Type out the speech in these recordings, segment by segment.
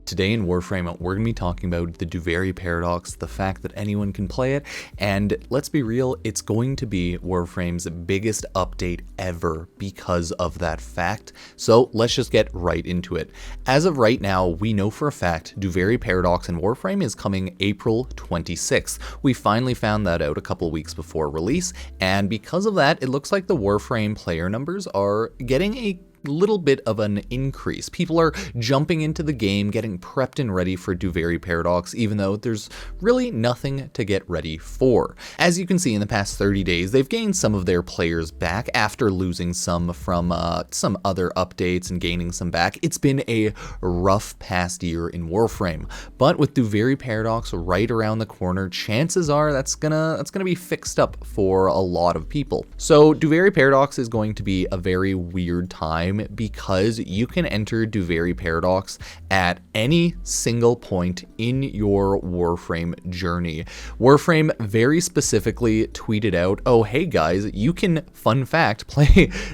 Today in Warframe, we're going to be talking about the Duviri Paradox, the fact that anyone can play it, and let's be real, it's going to be Warframe's biggest update ever because of that fact. So let's just get right into it. As of right now, we know for a fact Duviri Paradox in Warframe is coming April 26th. We finally found that out a couple weeks before release, and because of that, it looks like the Warframe player numbers are getting a little bit of an increase. People are jumping into the game, getting prepped and ready for Duviri Paradox, even though there's really nothing to get ready for. As you can see, in the past 30 days, they've gained some of their players back after losing some from some other updates and gaining some back. It's been a rough past year in Warframe, but with Duviri Paradox right around the corner, chances are that's gonna be fixed up for a lot of people. So Duviri Paradox is going to be a very weird time because you can enter Duviri Paradox at any single point in your Warframe journey. Warframe very specifically tweeted out, oh hey guys, you can, fun fact, play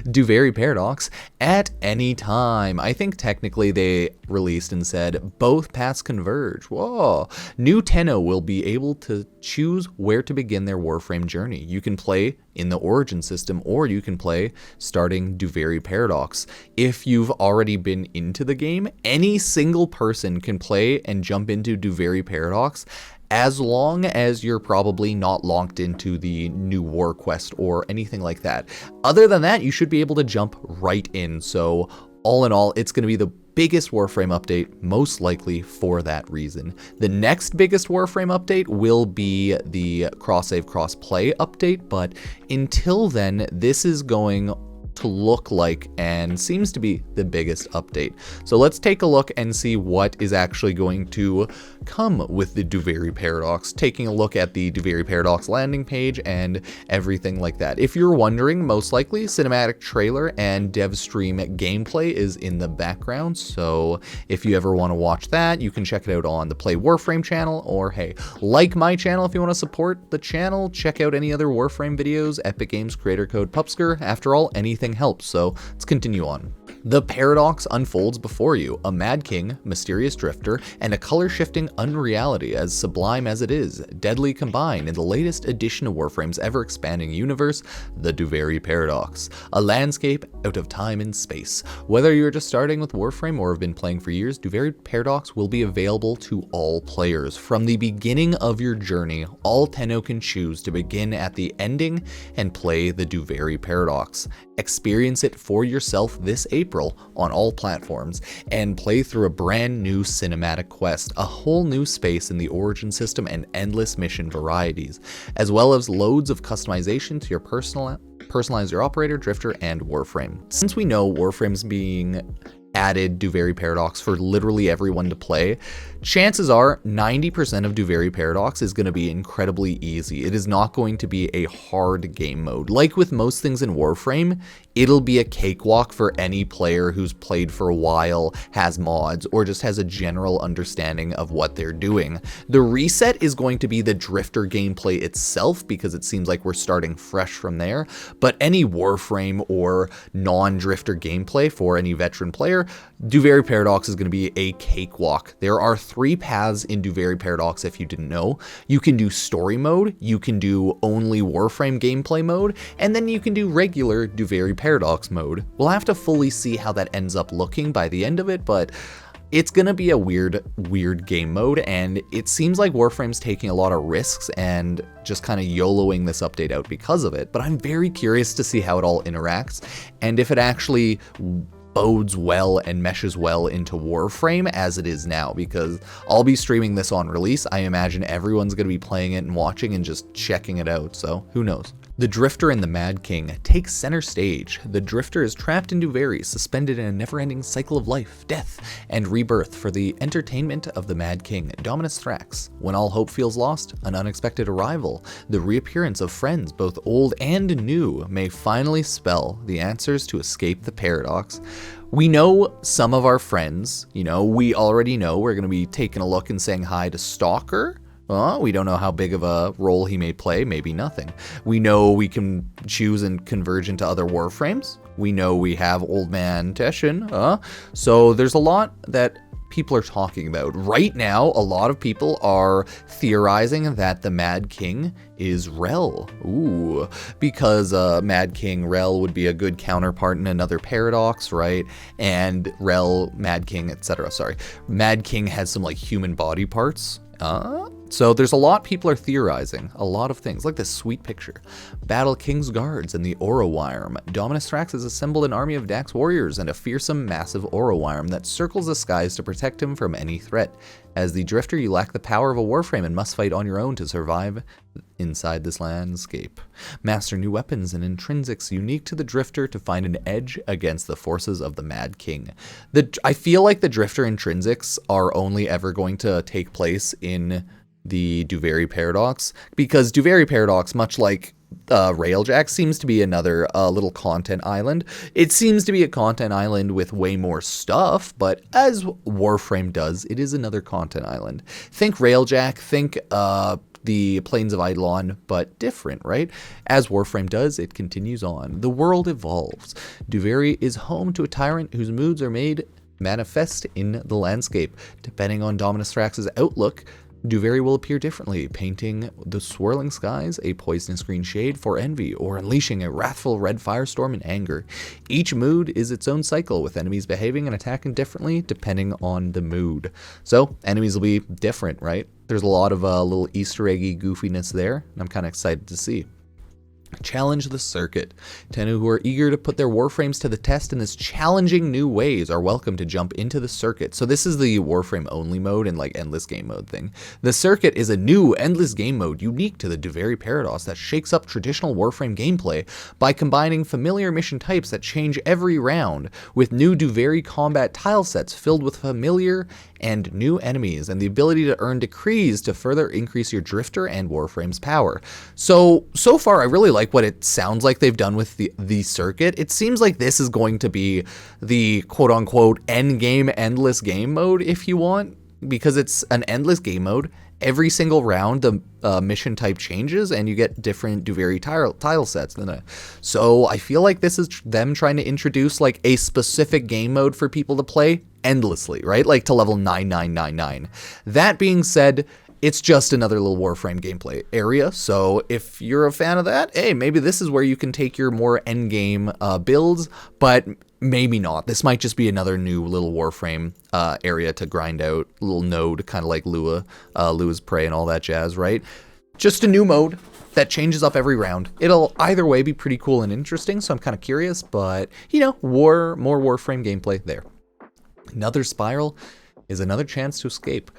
Duviri Paradox at any time. I think technically they released and said both paths converge. Whoa. New Tenno will be able to choose where to begin their Warframe journey. You can play in the Origin system, or you can play starting Duviri Paradox. If you've already been into the game, any single person can play and jump into Duviri Paradox, as long as you're probably not locked into the new war quest or anything like that. Other than that, you should be able to jump right in. So all in all, it's going to be the biggest Warframe update, most likely for that reason. The next biggest Warframe update will be the cross-save, cross-play update, but until then, this is going to look like and seems to be the biggest update. So let's take a look and see what is actually going to come with the Duviri Paradox, taking a look at the Duviri Paradox landing page and everything like that. If you're wondering, most likely cinematic trailer and dev stream gameplay is in the background, so if you ever want to watch that, you can check it out on the Play Warframe channel, or hey, like my channel if you want to support the channel. Check out any other Warframe videos, Epic Games creator code Pupsker. After all, anything helps, so let's continue on. The paradox unfolds before you, a mad king, mysterious drifter, and a color-shifting unreality as sublime as it is, deadly combined in the latest edition of Warframe's ever-expanding universe, the Duviri Paradox. A landscape out of time and space. Whether you're just starting with Warframe or have been playing for years, Duviri Paradox will be available to all players. From the beginning of your journey, all Tenno can choose to begin at the ending and play the Duviri Paradox. Experience it for yourself this April on all platforms, and play through a brand new cinematic quest, a whole new space in the Origin system, and endless mission varieties, as well as loads of customization to your personalize your operator, drifter, and Warframe. Since we know Warframe's being added Duviri Paradox for literally everyone to play, chances are 90% of Duviri Paradox is going to be incredibly easy. It is not going to be a hard game mode. Like with most things in Warframe, it'll be a cakewalk for any player who's played for a while, has mods, or just has a general understanding of what they're doing. The reset is going to be the drifter gameplay itself, because it seems like we're starting fresh from there, but any Warframe or non-drifter gameplay for any veteran player, Duviri Paradox is going to be a cakewalk. There are 3 paths in Duviri Paradox if you didn't know. You can do story mode, you can do only Warframe gameplay mode, and then you can do regular Duviri Paradox mode. We'll have to fully see how that ends up looking by the end of it, but it's gonna be a weird game mode, and it seems like Warframe's taking a lot of risks and just kind of YOLOing this update out because of it, but I'm very curious to see how it all interacts, and if it actually bodes well and meshes well into Warframe as it is now, because I'll be streaming this on release. I imagine everyone's going to be playing it and watching and just checking it out, so who knows. The Drifter and the Mad King takes center stage. The Drifter is trapped in Duviri, suspended in a never-ending cycle of life, death, and rebirth for the entertainment of the Mad King, Dominus Thrax. When all hope feels lost, an unexpected arrival, the reappearance of friends both old and new, may finally spell the answers to escape the paradox. We know some of our friends, we already know we're going to be taking a look and saying hi to Stalker. We don't know how big of a role he may play, maybe nothing. We know we can choose and converge into other Warframes. We know we have Old Man Teshin, so there's a lot that people are talking about. Right now, a lot of people are theorizing that the Mad King is Rel. Ooh, because Mad King Rel would be a good counterpart in another paradox, right? And Rel, Mad King, etc. Sorry. Mad King has some like human body parts. So there's a lot people are theorizing, a lot of things, like this sweet picture. Battle King's Guards and the Orowyrm. Dominus Thrax has assembled an army of Dax warriors and a fearsome, massive Orowyrm that circles the skies to protect him from any threat. As the Drifter, you lack the power of a Warframe and must fight on your own to survive inside this landscape. Master new weapons and intrinsics unique to the Drifter to find an edge against the forces of the Mad King. I feel like the Drifter intrinsics are only ever going to take place in the Duviri Paradox, because Duviri Paradox, much like Railjack, seems to be another little content island. It seems to be a content island with way more stuff, but as Warframe does, it is another content island. Think Railjack, think the Plains of Eidolon, but different, right? As Warframe does, it continues on. The world evolves. Duviri is home to a tyrant whose moods are made manifest in the landscape. Depending on Dominus Thrax's outlook, Duviri will appear differently, painting the swirling skies a poisonous green shade for envy, or unleashing a wrathful red firestorm in anger. Each mood is its own cycle, with enemies behaving and attacking differently depending on the mood. So, enemies will be different, right? There's a lot of little Easter eggy goofiness there, and I'm kind of excited to see. Challenge the circuit. Tennu who are eager to put their Warframes to the test in this challenging new ways are welcome to jump into the circuit. So this is the Warframe only mode and like endless game mode thing. The circuit is a new endless game mode unique to the Duviri Paradox that shakes up traditional Warframe gameplay by combining familiar mission types that change every round with new Duviri combat tile sets filled with familiar and new enemies, and the ability to earn decrees to further increase your Drifter and Warframe's power. So far I really like what it sounds like they've done with the circuit. It seems like this is going to be the quote-unquote end game endless game mode, if you want, because it's an endless game mode. Every single round, the mission type changes, and you get different Duviri tile sets. So I feel like this is them trying to introduce like a specific game mode for people to play endlessly, right? Like to level 9999. That being said, it's just another little Warframe gameplay area. So if you're a fan of that, hey, maybe this is where you can take your more endgame builds, but maybe not. This might just be another new little Warframe area to grind out, little node, kind of like Lua's Prey and all that jazz, right? Just a new mode that changes up every round. It'll either way be pretty cool and interesting, so I'm kind of curious, but, you know, more Warframe gameplay there. Another spiral is another chance to escape.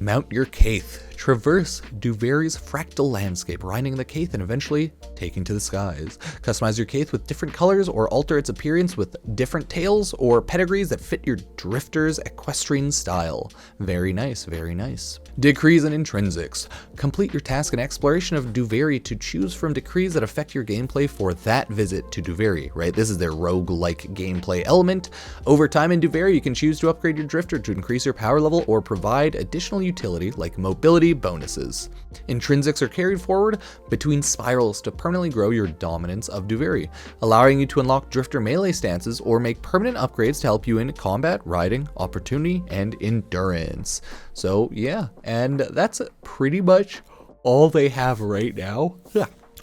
Mount your Kaith. Traverse Duviri's fractal landscape, riding the Kaith and eventually taking to the skies. Customize your Kaith with different colors or alter its appearance with different tails or pedigrees that fit your Drifter's equestrian style. Very nice, very nice. Decrees and intrinsics. Complete your task and exploration of Duviri to choose from decrees that affect your gameplay for that visit to Duviri, right? This is their rogue-like gameplay element. Over time in Duviri, you can choose to upgrade your Drifter to increase your power level or provide additional utility like mobility bonuses. Intrinsics are carried forward between spirals to permanently grow your dominance of Duviri, allowing you to unlock Drifter melee stances or make permanent upgrades to help you in combat, riding, opportunity, and endurance. So yeah, and that's pretty much all they have right now.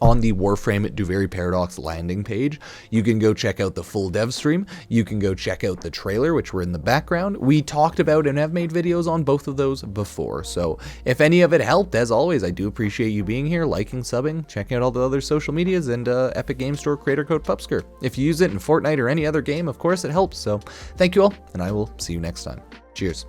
On the Warframe Duviri Paradox landing page. You can go check out the full dev stream. You can go check out the trailer, which were in the background. We talked about and have made videos on both of those before. So if any of it helped, as always, I do appreciate you being here, liking, subbing, checking out all the other social medias, and Epic Game Store creator code Pupsker. If you use it in Fortnite or any other game, of course it helps. So thank you all, and I will see you next time. Cheers.